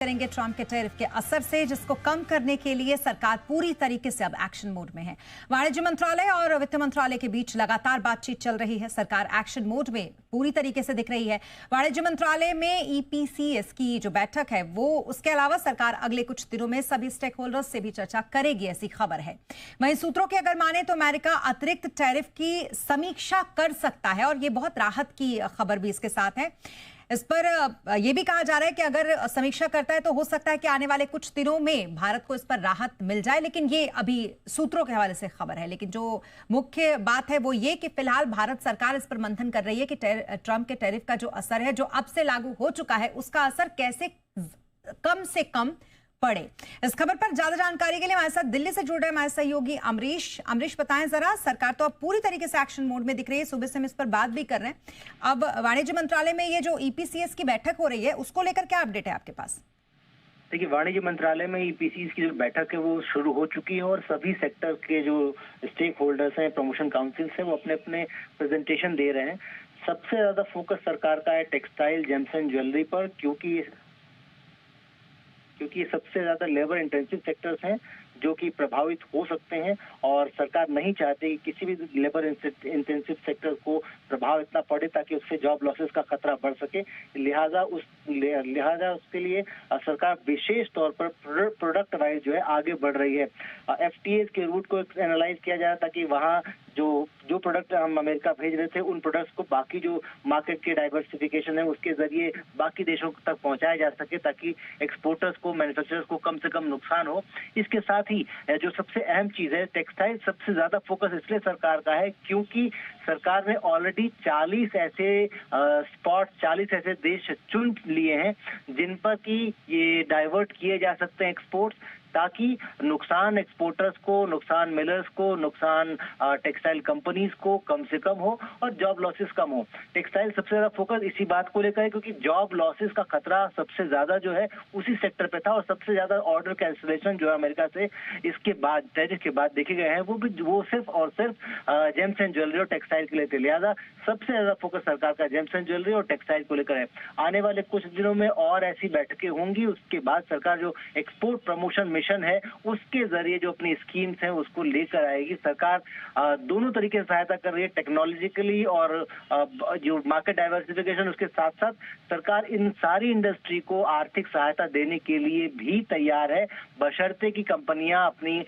करेंगे ट्रंप के टैरिफ के असर से, जिसको कम करने के लिए सरकार पूरी तरीके से अब एक्शन मोड में है। वाणिज्य मंत्रालय और वित्त मंत्रालय के बीच लगातार बातचीत चल रही है। सरकार एक्शन मोड में पूरी तरीके से दिख रही है। वाणिज्य मंत्रालय में ईपीसीएस की जो बैठक है वो, उसके अलावा सरकार अगले कुछ दिनों में सभी स्टेक होल्डर्स से भी चर्चा करेगी, ऐसी खबर है। वहीं सूत्रों की अगर माने तो अमेरिका अतिरिक्त टैरिफ की समीक्षा कर सकता है, और ये बहुत राहत की खबर भी इसके साथ है। इस पर यह भी कहा जा रहा है कि अगर समीक्षा करता है तो हो सकता है कि आने वाले कुछ दिनों में भारत को इस पर राहत मिल जाए, लेकिन ये अभी सूत्रों के हवाले से खबर है। लेकिन जो मुख्य बात है वो ये कि फिलहाल भारत सरकार इस पर मंथन कर रही है कि ट्रंप के टैरिफ का जो असर है, जो अब से लागू हो चुका है, उसका असर कैसे कम से कम पड़े। इस खबर पर ज्यादा जानकारी के लिए हमारे साथ दिल्ली से जुड़ रहे हमारे सहयोगी अमरीश बताएं जरा। सरकार तो अब पूरी तरीके से एक्शन मोड में दिख रही है, सुबह से हम इस पर बात भी कर रहे हैं। अब वाणिज्य मंत्रालय में ये जो ईपीसीएस की बैठक हो रही है, उसको लेकर क्या अपडेट है आपके पास? देखिए, वाणिज्य मंत्रालय में ईपीसीएस की जो बैठक है वो शुरू हो चुकी है और सभी सेक्टर के जो स्टेक होल्डर्स हैं, प्रमोशन काउंसिल्स हैं, वो अपने अपने प्रेजेंटेशन दे रहे हैं। सबसे ज्यादा फोकस सरकार का है टेक्सटाइल, जेम्स एंड ज्वेलरी पर, क्योंकि ये सबसे ज्यादा लेबर इंटेंसिव सेक्टर्स हैं जो कि प्रभावित हो सकते हैं, और सरकार नहीं चाहती कि किसी भी लेबर इंटेंसिव सेक्टर को प्रभाव इतना पड़े ताकि उससे जॉब लॉसेस का खतरा बढ़ सके। लिहाजा उसके लिए सरकार विशेष तौर पर प्रोडक्ट वाइज जो है आगे बढ़ रही है। एफटीएस के रूट को एनालाइज किया जा रहा था कि वहाँ जो प्रोडक्ट हम अमेरिका भेज रहे थे, उन प्रोडक्ट्स को बाकी जो मार्केट के डाइवर्सिफिकेशन है उसके जरिए बाकी देशों तक पहुंचाया जा सके, ताकि एक्सपोर्टर्स को, मैन्युफैक्चरर्स को कम से कम नुकसान हो। इसके साथ ही जो सबसे अहम चीज है, टेक्सटाइल सबसे ज्यादा फोकस इसलिए सरकार का है क्योंकि सरकार ने ऑलरेडी 40 ऐसे देश चुन लिए हैं जिन पर कि ये डाइवर्ट किए जा सकते हैं एक्सपोर्ट्स, ताकि नुकसान एक्सपोर्टर्स को, नुकसान मिलर्स को, नुकसान टेक्सटाइल कंपनीज को कम से कम हो और जॉब लॉसेस कम हो। टेक्सटाइल सबसे ज्यादा फोकस इसी बात को लेकर है क्योंकि जॉब लॉसेस का खतरा सबसे ज्यादा जो है उसी सेक्टर पे था, और सबसे ज्यादा ऑर्डर कैंसिलेशन जो है अमेरिका से इसके बाद, टैरिफ के बाद देखे गए हैं, वो सिर्फ और सिर्फ जेम्स एंड ज्वेलरी और टेक्सटाइल के लिए थे। लिहाजा सबसे ज्यादा फोकस सरकार का जेम्स एंड ज्वेलरी और टेक्सटाइल को लेकर है। आने वाले कुछ दिनों में और ऐसी बैठकें होंगी। उसके बाद सरकार जो एक्सपोर्ट प्रमोशन मिशन है उसके जरिए जो अपनी स्कीम्स हैं उसको लेकर आएगी। सरकार दोनों तरीके से सहायता कर रही है, टेक्नोलॉजिकली और जो मार्केट डाइवर्सिफिकेशन, उसके साथ साथ सरकार इन सारी इंडस्ट्री को आर्थिक सहायता देने के लिए भी तैयार है, बशर्ते कि कंपनियां अपनी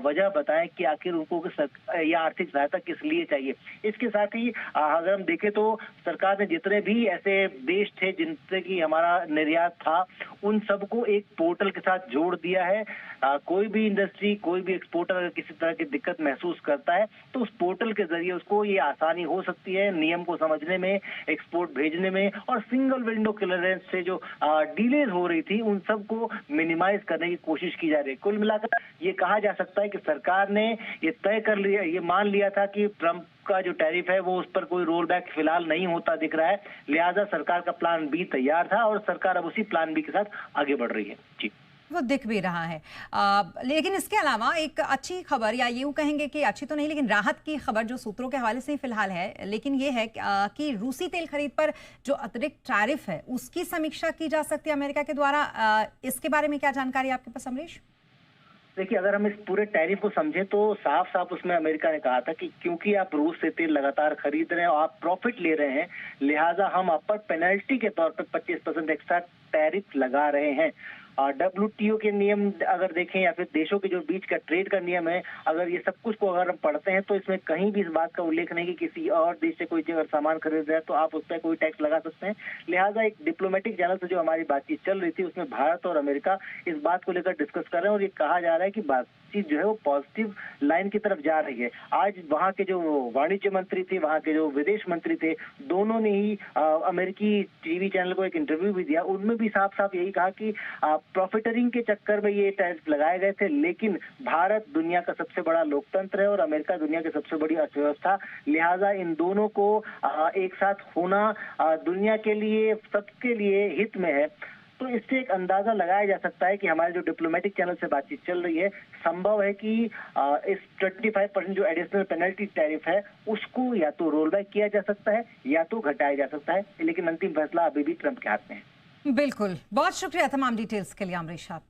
वजह बताएं कि आखिर उनको यह आर्थिक सहायता किस लिए चाहिए। इसके साथ ही अगर हम देखें तो सरकार ने जितने भी ऐसे देश थे जिनसे कि हमारा निर्यात था, उन सबको एक पोर्टल के साथ जोड़ दिया है। कोई भी इंडस्ट्री, कोई भी एक्सपोर्टर अगर किसी तरह की दिक्कत महसूस करता है तो उस पोर्टल के जरिए उसको ये आसानी हो सकती है नियम को समझने में, एक्सपोर्ट भेजने में, और सिंगल विंडो क्लियरेंस से जो डिलेज हो रही थी उन सबको मिनिमाइज करने की कोशिश की जा रही है। कुल मिलाकर ये कहा जा सकता है कि सरकार ने ये तय कर लिया, ये मान लिया था कि ट्रंप का जो टैरिफ है वो उस पर कोई रोल बैक फिलहाल नहीं होता दिख रहा है। लिहाजा सरकार का प्लान बी तैयार था और सरकार अब उसी प्लान बी के साथ आगे बढ़ रही है। जी, वो दिख भी रहा है। लेकिन इसके अलावा एक अच्छी खबर, या यूं कहेंगे कि अच्छी तो नहीं लेकिन राहत की खबर जो सूत्रों के हवाले से ही फिलहाल है, लेकिन ये है कि रूसी तेल खरीद पर जो अतिरिक्त टैरिफ है उसकी समीक्षा की जा सकती है अमेरिका के द्वारा। इसके बारे में क्या जानकारी आपके पास अमरीश? देखिए, अगर हम इस पूरे टैरिफ को समझें तो साफ साफ उसमें अमेरिका ने कहा था कि क्योंकि आप रूस से तेल लगातार खरीद रहे हैं और आप प्रॉफिट ले रहे हैं, लिहाजा हम आप पर पेनल्टी के तौर पर 25% एक्स्ट्रा टैरिफ लगा रहे हैं। WTO के नियम अगर देखें या फिर देशों के जो बीच का ट्रेड का नियम है, अगर ये सब कुछ को अगर हम पढ़ते हैं तो इसमें कहीं भी इस बात का उल्लेख नहीं कि किसी और देश से कोई अगर सामान खरीद रहा है तो आप उस पर कोई टैक्स लगा सकते हैं। लिहाजा एक डिप्लोमेटिक चैनल से जो हमारी बातचीत चल रही थी उसमें भारत और अमेरिका इस बात को लेकर डिस्कस कर रहे हैं, और ये कहा जा रहा है कि बातचीत जो है वो पॉजिटिव लाइन की तरफ जा रही है। आज वहाँ के जो वाणिज्य मंत्री थे, वहाँ के जो विदेश मंत्री थे, दोनों ने ही अमेरिकी टीवी चैनल को एक इंटरव्यू भी दिया। उनमें भी साफ साफ यही कहा कि प्रॉफिटरिंग के चक्कर में ये टैक्स लगाए गए थे, लेकिन भारत दुनिया का सबसे बड़ा लोकतंत्र है और अमेरिका दुनिया की सबसे बड़ी अर्थव्यवस्था। लिहाजा इन दोनों को एक साथ होना दुनिया के लिए, सबके लिए हित में है। तो इससे एक अंदाजा लगाया जा सकता है कि हमारे जो डिप्लोमेटिक चैनल से बातचीत चल रही है, संभव है कि इस 25% जो एडिशनल पेनल्टी टैरिफ है उसको या तो रोल बैक किया जा सकता है या तो घटाया जा सकता है, लेकिन अंतिम फैसला अभी भी ट्रंप के हाथ में है। बिल्कुल, बहुत शुक्रिया तमाम डिटेल्स के लिए अमरीश आप।